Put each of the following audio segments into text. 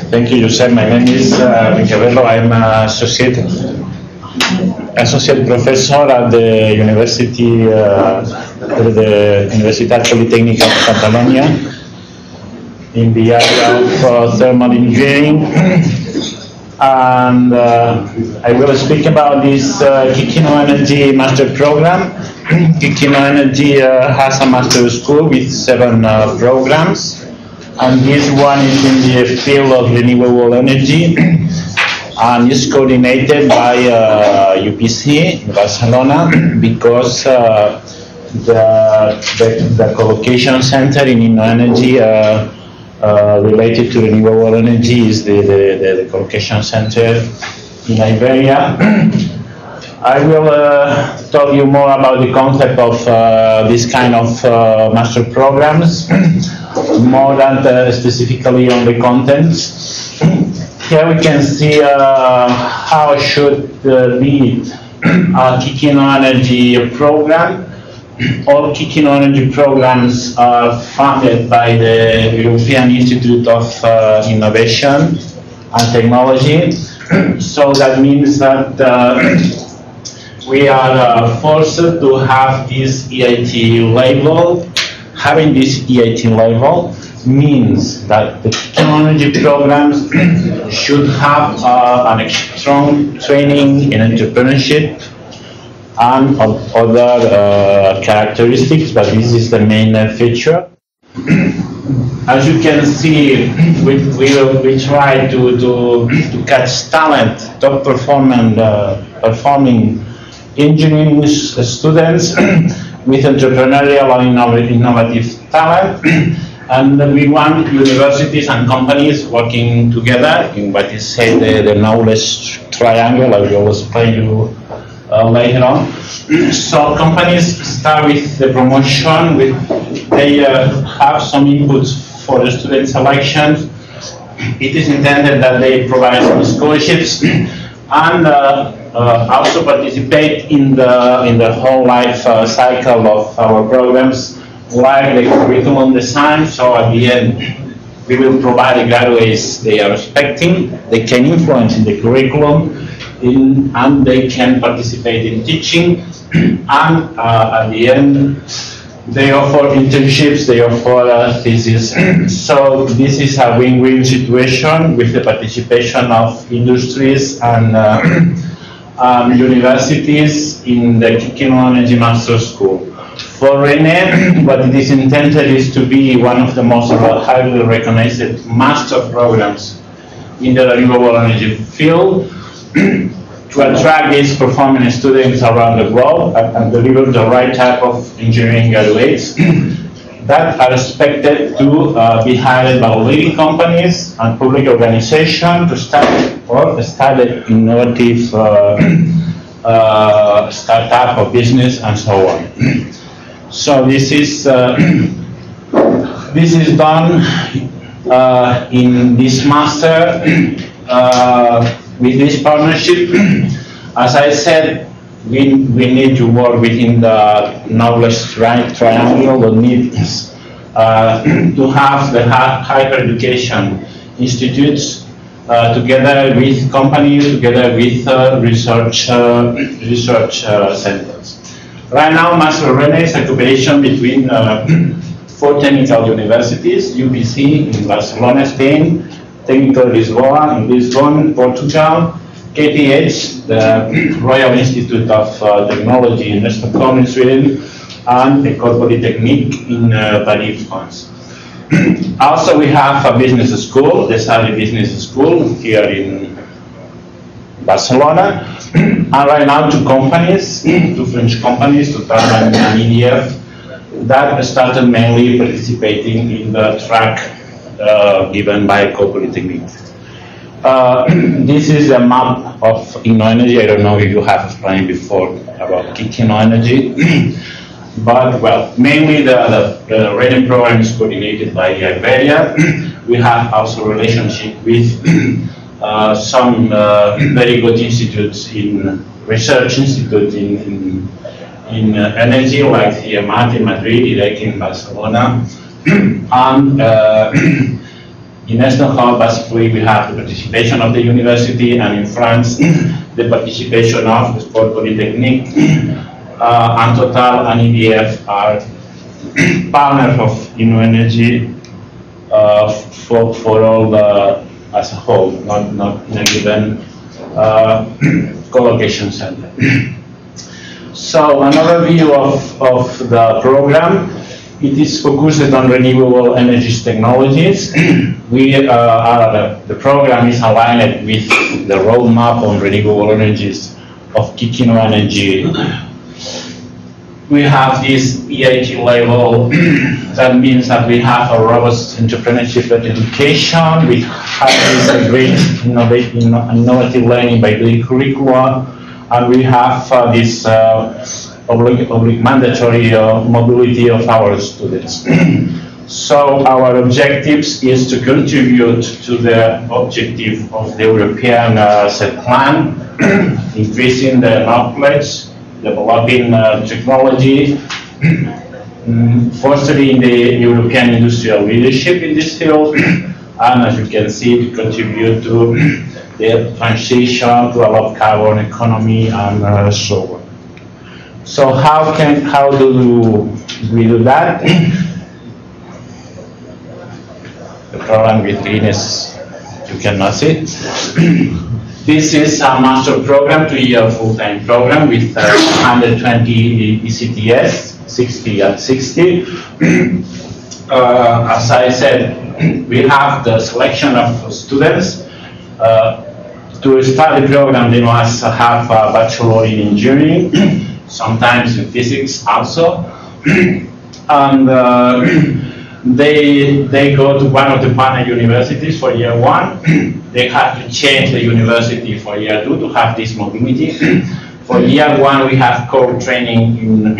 Thank you, Josep. My name is Enrique. I'm an associate professor at the Universitat Politècnica of Catalonia in the area of thermal engineering. And I will speak about this Kikino Energy Master Program. Kikino Energy has a master school with 7 programs. And this one is in the field of renewable energy and is coordinated by UPC in Barcelona because the collocation center in energy related to renewable energy is the collocation center in Iberia. I will tell you more about the concept of this kind of master programs, more than specifically on the contents. Here we can see how should be a Kikino Energy program. All Kikino Energy programs are funded by the European Institute of Innovation and Technology. So that means that we are forced to have this EIT label. Having this EIT label means that the Kikino Energy programs should have a strong training in entrepreneurship and other characteristics, but this is the main feature. As you can see, we try to catch talent, top performing engineering students with entrepreneurial and innovative talent, and we want universities and companies working together in what is said the knowledge triangle. I will explain you later on. So companies start with the promotion. They have some inputs for the student selection. It is intended that they provide some scholarships and also participate in the whole life cycle of our programs, like the curriculum design. So at the end, we will provide the graduates they are expecting. They can influence in the curriculum, and they can participate in teaching. And at the end, they offer internships, they offer thesis. So this is a win-win situation with the participation of industries and universities in the Kikino Energy Master School. For RENE, what it is intended is to be one of the most highly recognized master programs in the renewable energy field, to attract these performing students around the world and deliver the right type of engineering graduates that are expected to be hired by leading companies and public organizations to start innovative startup or business and so on. So this is done in this master with this partnership. As I said, we need to work within the knowledge triangle. The need is to have the higher education institutes together with companies, together with research centers. Right now, Master RENE is a cooperation between 4 technical universities: UPC in Barcelona, Spain, Técnico de Lisboa in Lisbon, Portugal, KTH, the Royal Institute of Technology in Stockholm in Sweden, and École Polytechnique in Paris, France. Also, we have a business school, the Sally Business School here in Barcelona, and right now 2 companies, 2 French companies, Total and EDF, that started mainly participating in the track given by École Polytechnique. This is a map of InnoEnergy. I don't know if you have explained before about Kikino Energy, but well, mainly the RENE program is coordinated by Iberia. We have also relationship with some very good institutes research institutes in energy, like CMAT in Madrid, IREC in Barcelona, and In Estocolm, basically, we have the participation of the university, and in France, the participation of the Sport Polytechnique, and Total and EDF are partners of EU-Energy for all as a whole, not in a given co-location center. So an overview of the program. It is focused on renewable energy technologies. The program is aligned with the roadmap on renewable energies of Kikino Energy. We have this EIT level. That means that we have a robust entrepreneurship education. We have this great innovative learning by the curricula, and we have this mandatory mobility of our students. So our objectives is to contribute to the objective of the European set plan, increasing the knowledge, developing technology, fostering the European industrial leadership in this field, and as you can see, to contribute to the transition to a low carbon economy and so on. So how do we do that? The program with green is, you cannot see. This is a master program, 2-year full-time program with 120 ECTS, 60 and 60. As I said, we have the selection of students. To start the program, they must have a bachelor in engineering, sometimes in physics also, and they go to one of the partner universities for year 1. They have to change the university for year 2 to have this mobility. For year 1, we have core training in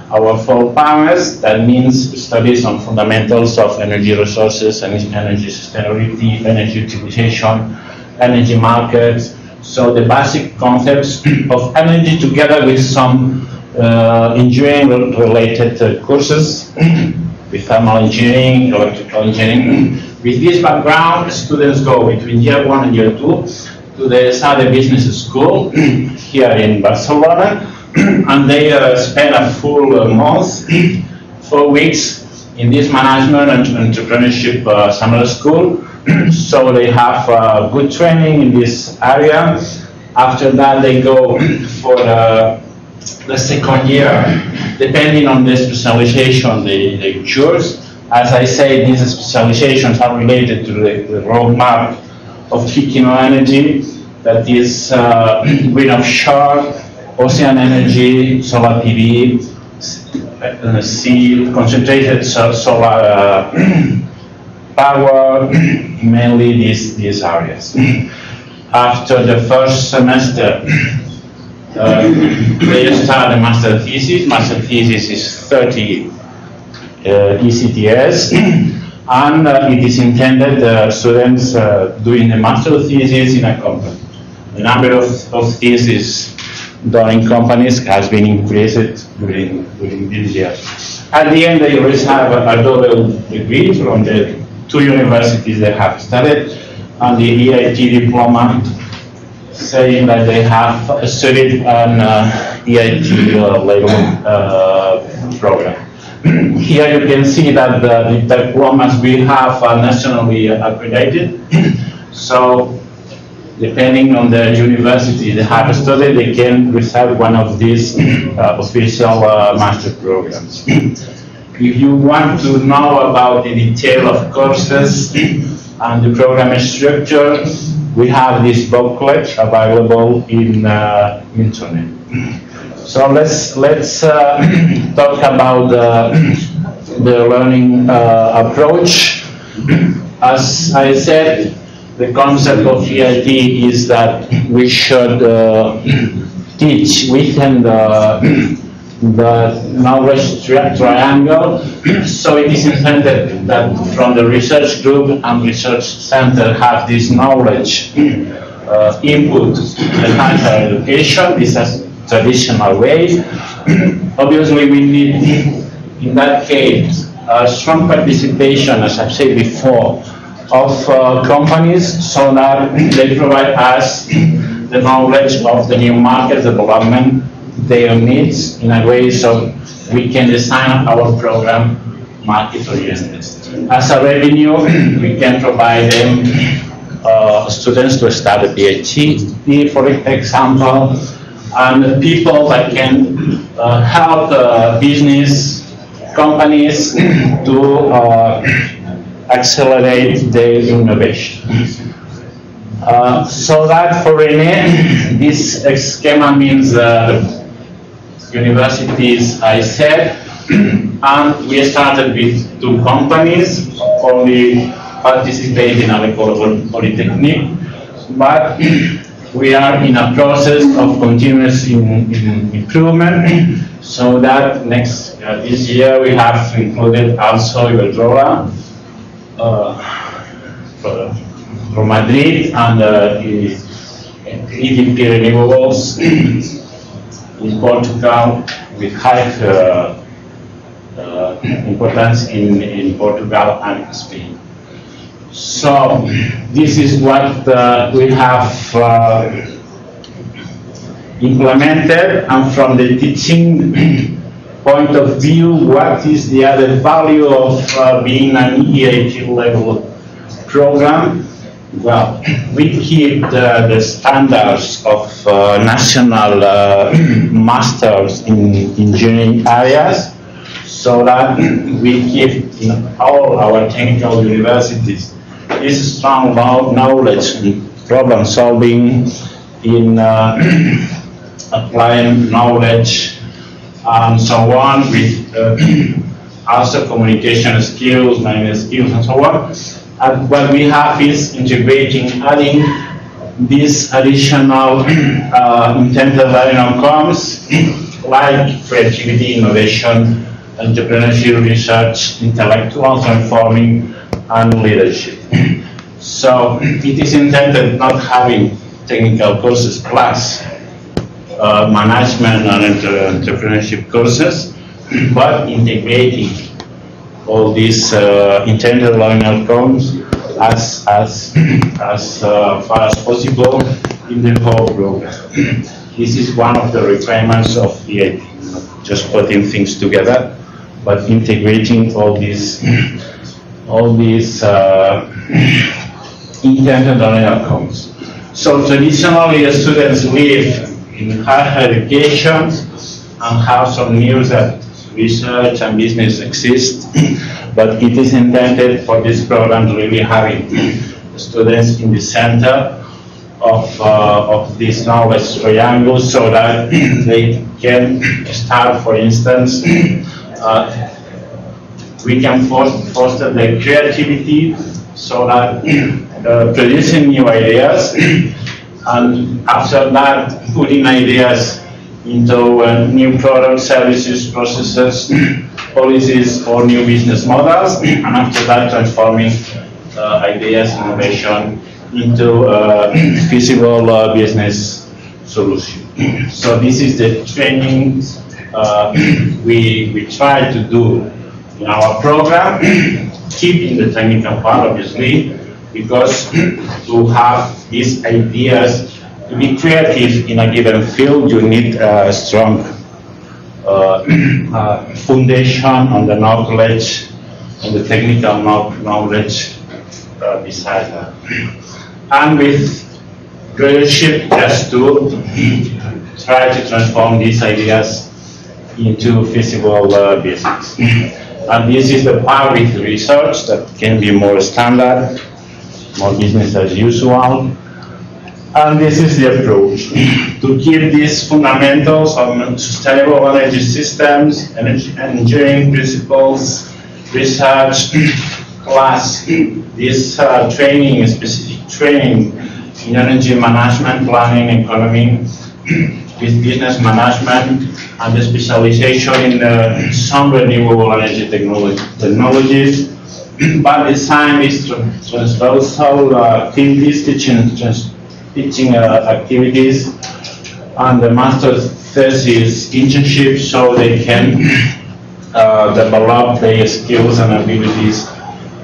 our 4 partners. That means studies on fundamentals of energy resources and energy sustainability, energy utilization, energy markets. So the basic concepts of energy, together with some engineering related courses, with thermal engineering, electrical engineering. With this background, students go between year 1 and year 2 to the SADE Business School here in Barcelona, and they spend a full month, 4 weeks in this management and entrepreneurship summer school. So they have good training in this area. After that, they go for the second year, depending on the specialization they choose. As I say, these specializations are related to the roadmap of Kikino Energy, that is wind offshore, ocean energy, solar PV, sea concentrated solar power, mainly these areas. After the first semester, they start a master thesis. Master thesis is 30 ECTS, and it is intended students doing a master thesis in a company. The number of theses done in companies has been increased during this year. At the end, they receive a double degree from the 2 universities they have studied, and the EIT diploma, saying that they have studied an EIT level program. Here you can see that the diplomas we have are nationally accredited. So depending on the university they have studied, they can receive one of these official master programs. If you want to know about the detail of courses and the program structure, we have this booklet available in internet. So let's talk about the learning approach. As I said, the concept of EIT is that we should teach within the knowledge triangle. So it is intended that from the research group and research center have this knowledge input the higher education. This is traditional way. Obviously, we need, in that case, strong participation, as I've said before, companies so that they provide us the knowledge of the new market development, their needs in a way so we can design our program market oriented. As a revenue, we can provide them students to start a PhD, for example, and people that can help business companies to accelerate their innovation. So that for RENE, this schema means universities, I said, and we started with 2 companies, only participating in L'école Polytechnique, but we are in a process of continuous improvement, so that this year we have included also Iberdrola, from Madrid, and EDP Renewables in Portugal, with high importance in Portugal and Spain. So this is what we have implemented, and from the teaching point of view, what is the added value of being an EAP level program? Well, we keep the standards of national masters in engineering areas, so that we keep in all our technical universities this strong knowledge in problem solving, in applying knowledge, and so on, with also communication skills, management skills, and so on. And what we have is adding these additional intended learning outcomes like creativity, innovation, entrepreneurship, research, intellectual transforming, and leadership. So it is intended not having technical courses plus management and entrepreneurship courses, but integrating all these intended learning outcomes as far as possible in the whole program. This is one of the requirements of EAP, not just putting things together, but integrating all these intended learning outcomes. So traditionally, students live in higher education and have some news that research and business exist, but it is intended for this program to really having students in the center of this knowledge triangle, so that they can start, for instance, we can foster their creativity, so that producing new ideas, and after that putting ideas into new products, services, processes, policies, or new business models, and after that transforming ideas, innovation into feasible business solution. So this is the training we try to do in our program, keeping the technical part obviously, because to have these ideas, to be creative in a given field, you need a strong foundation on the knowledge, on the technical knowledge beside that. And with leadership, just to try to transform these ideas into feasible business. And this is the part with research that can be more standard, more business as usual. And this is the approach, to keep these fundamentals of sustainable energy systems, engineering principles, research, plus this training, specific training in energy management, planning, economy, with business management, and the specialization in some renewable energy technologies, but design these transversal activities, teaching activities, and the master's thesis internship, so they can develop their skills and abilities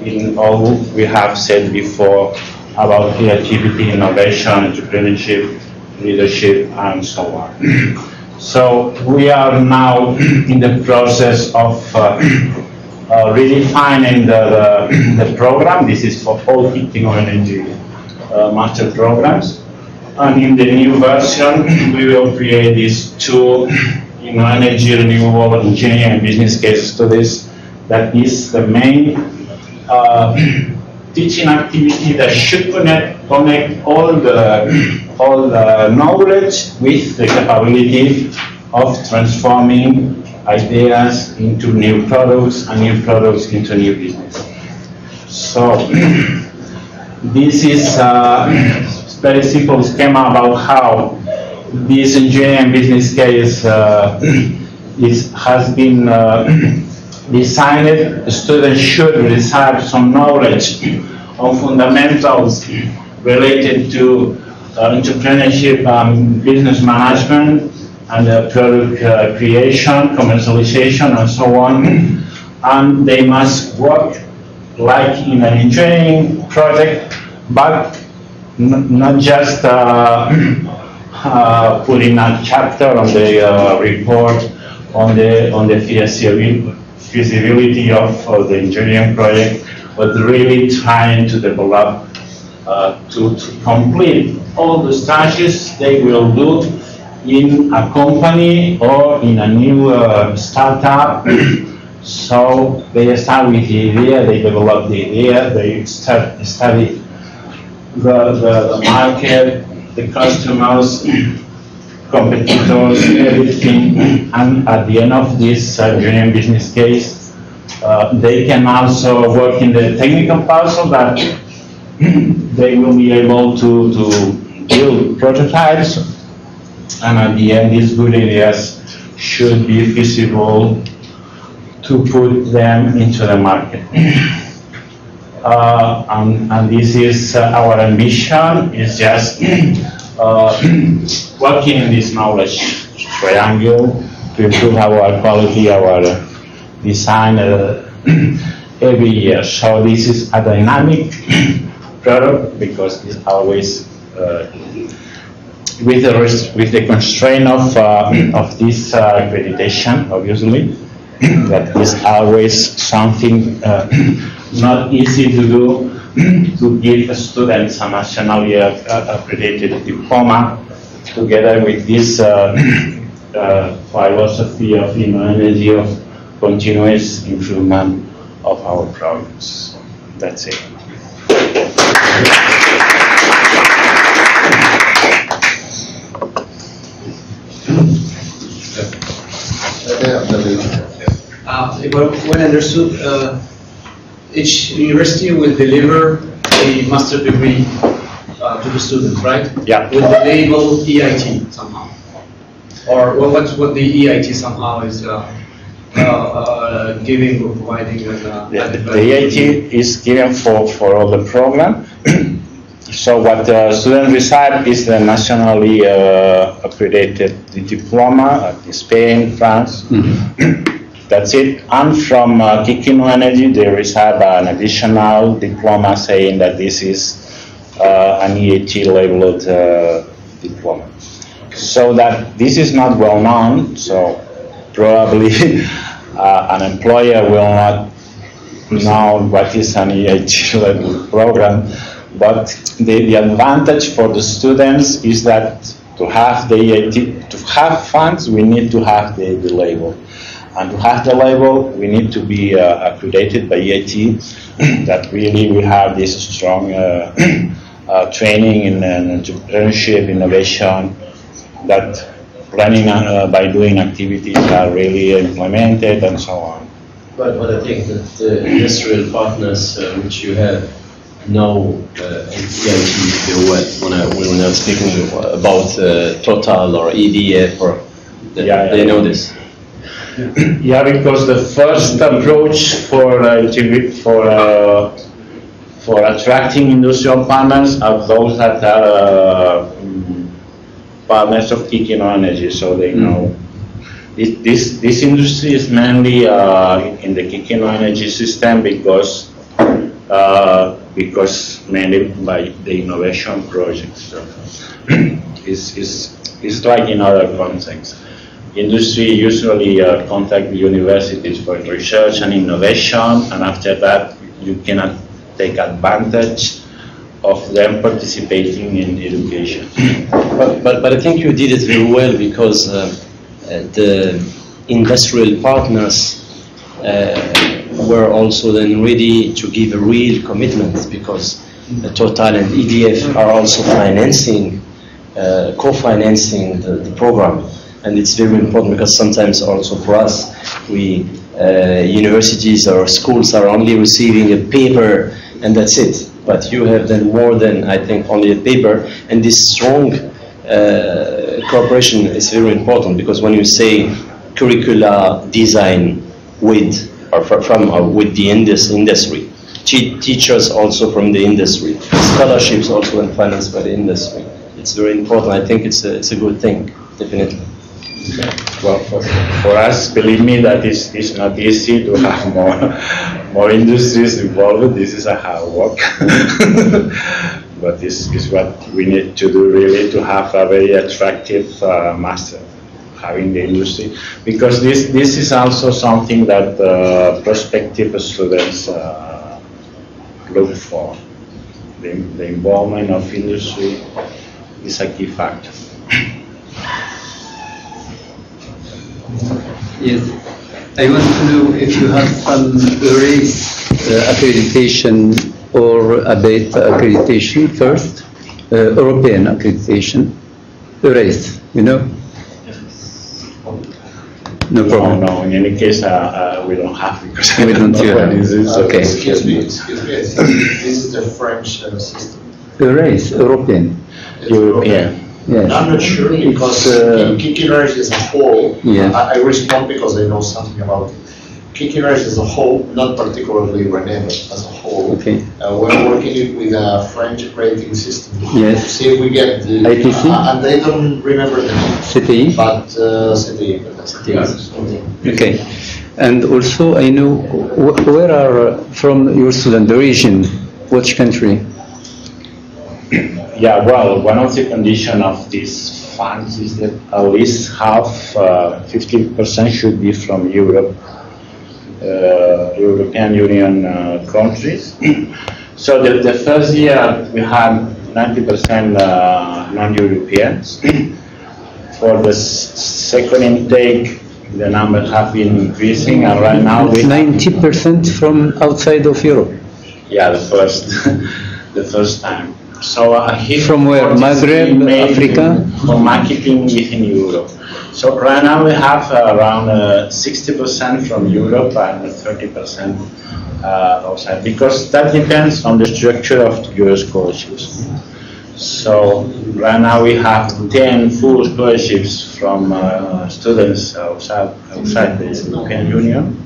in all we have said before about creativity, innovation, entrepreneurship, leadership, and so on. So we are now in the process of redefining the program. This is for all heating or energy master programs. And in the new version, we will create these two energy, renewable, engineering, and business case studies. That is the main teaching activity that should connect all the knowledge with the capability of transforming ideas into new products and new products into new business. So this is a very simple schema about how this engineering and business case has been designed. The students should receive some knowledge on fundamentals related to entrepreneurship and business management and product creation, commercialization, and so on. And they must work like in an engineering project, but not just putting a chapter on the report on the feasibility of the engineering project, but really trying to develop to complete all the stages they will do in a company or in a new startup. So they start with the idea, they develop the idea, they study the market, the customers, competitors, everything, and at the end of this engineering business case, they can also work in the technical part so that they will be able to build prototypes, and at the end these good ideas should be feasible to put them into the market. And this is our ambition, is just working in this knowledge triangle to improve our quality, our design every year. So this is a dynamic product because it's always with the constraint of this accreditation, obviously, that is always something not easy to do, to give students a nationally accredited diploma, together with this philosophy of energy, of continuous improvement of our products. That's it. When understood, each university will deliver a master degree to the student, right? Yeah. With the label EIT somehow, or what the EIT somehow is giving or providing. The EIT is given for all the program. So what the student receive is the nationally accredited diploma in Spain, France. Mm-hmm. That's it. And from Kikino Energy, they receive an additional diploma saying that this is an EIT labeled diploma. So that this is not well known, so probably an employer will not know what is an EIT labeled program. But the advantage for the students is that to have the EIT, to have funds, we need to have the label. And to have the label, we need to be accredited by EIT, that really we have this strong training in entrepreneurship, innovation, that planning by doing activities are really implemented and so on. But I think that the industrial partners which you have know EIT when I was speaking about Total or EDF, or they know this. Yeah, because the first approach for attracting industrial partners are those that are partners of Kikino Energy, so they know. This industry is mainly in the Kikino Energy system because because mainly by the innovation projects. So it's like in other contexts. Industry usually contact the universities for research and innovation, and after that you cannot take advantage of them participating in education. But I think you did it very well, because the industrial partners were also then ready to give a real commitment, because Total and EDF are also financing, co-financing the program. And it's very important, because sometimes also for us, universities or schools are only receiving a paper and that's it. But you have then more than, I think, only a paper, and this strong cooperation is very important, because when you say curricula design with or from or with the industry, teachers also from the industry, scholarships also and financed by the industry, it's very important. I think it's a good thing, definitely. Well, for us, believe me, that it's not easy to have more industries involved. This is a hard work. But this is what we need to do, really, to have a very attractive master, having the industry. Because this is also something that prospective students look for. The involvement of industry is a key factor. Yes, I want to know if you have some race accreditation or ABET accreditation first, European accreditation, race, you know? No problem. No, in any case, we don't have, because We don't know what have. this is. Okay. Excuse me, this is the French system. Race, European. European. Yes. I'm not sure, because Kikinage as a whole, Yeah. I respond because I know something about it. Kikinage as a whole, not particularly RENE, but as a whole. Okay. We're working with a French accrediting system. Yes. To see if we get the IPC? And I don't remember the name, CTI? but CTI, but that's it. Okay. And also, I know, where are from your student, the region, which country? Yeah, well, one of the conditions of these funds is that at least half, 50% should be from Europe, European Union countries. So the first year we had 90% non-Europeans. For the second intake, the numbers have been increasing, and right now we 90% from outside of Europe. yeah, the first time. So From where? Maghreb, Africa? For marketing within Europe. So right now we have around 60% from Europe and 30% outside, because that depends on the structure of your scholarships. So right now we have 10 full scholarships from students outside the European Union.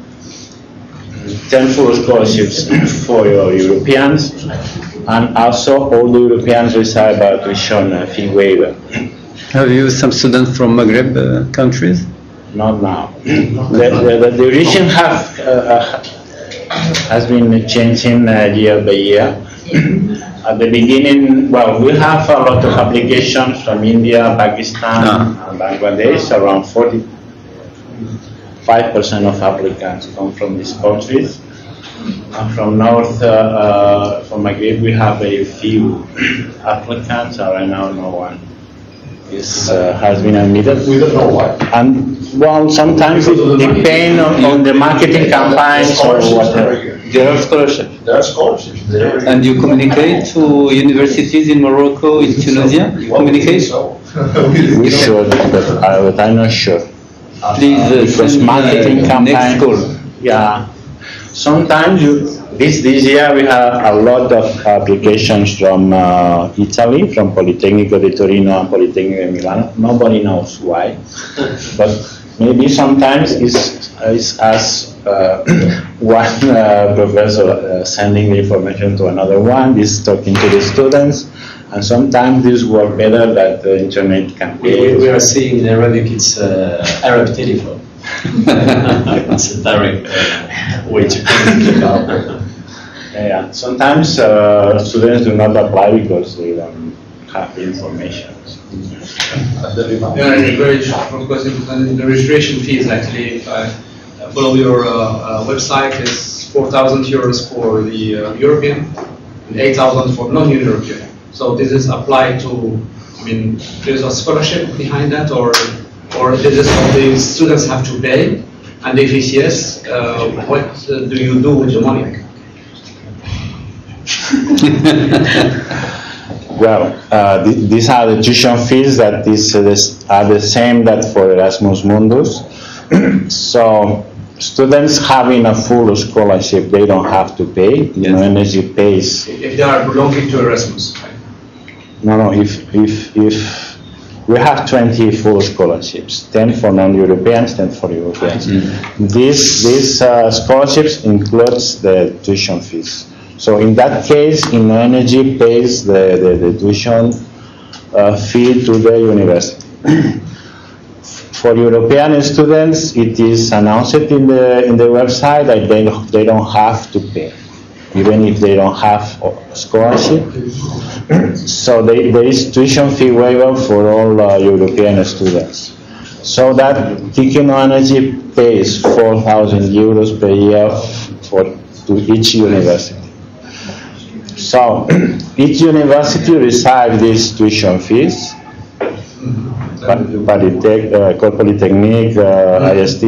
10 full scholarships for your Europeans, and also all the Europeans receive a tuition fee waiver. Have you some students from Maghreb countries? Not now. The region has been changing year by year. At the beginning, well, we have a lot of applications from India, Pakistan, and Bangladesh. Around 45% of applicants come from these countries. And from North, from Maghreb, we have very few applicants, and right now no one has been admitted. We don't know why. And well, sometimes it depends on the marketing campaigns or whatever. There are scholarships. There are scholarships. And you communicate to universities in Morocco, in Tunisia? You communicate? So. We should, but I'm not sure. Please Because send me marketing next campaigns, call. yeah. Sometimes this year we have a lot of applications from Italy, from Politecnico di Torino and Politecnico di Milano. Nobody knows why, but maybe sometimes it's as one professor sending the information to another one, this talking to the students, and sometimes this works better than the internet can be. We are seeing in Arabic, it's Arab telephone. It's a direct way to communicate. Yeah, sometimes students do not apply because they don't have the information. Yeah, and very short question. The registration fees actually, if I follow your website, is 4,000 euros for the European and 8,000 for non-European. So this is applied to, I mean, there's a scholarship behind that, or this is what the students have to pay? And if it's yes, what do you do with the money? Well, these are the tuition fees that are the same that for Erasmus Mundus. So students having a full scholarship, they don't have to pay. You know, energy pays. If they are belonging to Erasmus, right? No. If we have 20 full scholarships, 10 for non-Europeans, 10 for Europeans. These scholarships includes the tuition fees. So in that case, InnoEnergy pays the tuition fee to the university. For European students, it is announced in the website that they don't have to pay, even if they don't have a scholarship. So there is tuition fee waiver for all European students. So that InnoEnergy pays 4,000 euros per year to each university. So each university receives these tuition fees. Polytechnic, IST,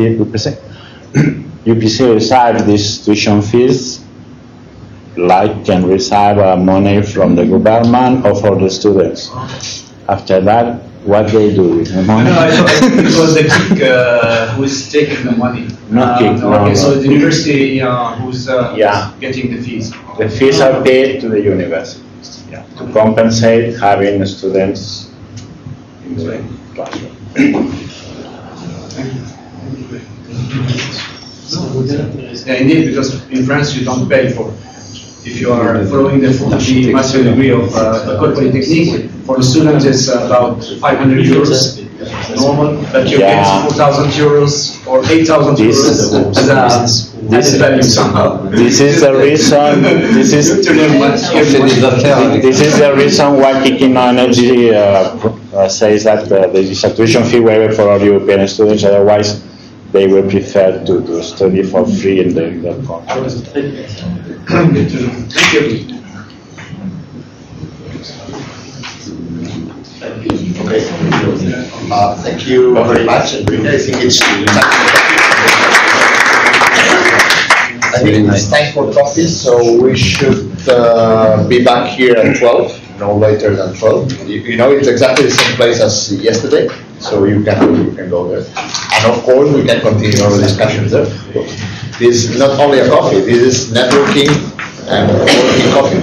UPC receives these tuition fees, like can receive money from the government or for the students. After that, what they do with the money? No, I thought it was the KIC who is taking the money. Not KIC, no, okay, no. so the university who's getting the fees. The fees are paid to the university to compensate having students in the classroom. Yeah, indeed, because in France you don't pay for. If you are following the master degree of École Polytechnique, for the students it's about 500 euros normal, but you get 4,000 euros or 8,000 euros as a value somehow. This is the reason. This is the reason why InnoEnergy says that there is a tuition fee waiver for all European students. Otherwise, they will prefer to study for free in their country. Thank you. Okay. Thank you very much, Enrique. I think it's time for coffee, so we should be back here at 12, no later than 12. You know, it's exactly the same place as yesterday, so you can go there. And of course, we can continue our discussions there. This is not only a coffee, this is networking and working coffee.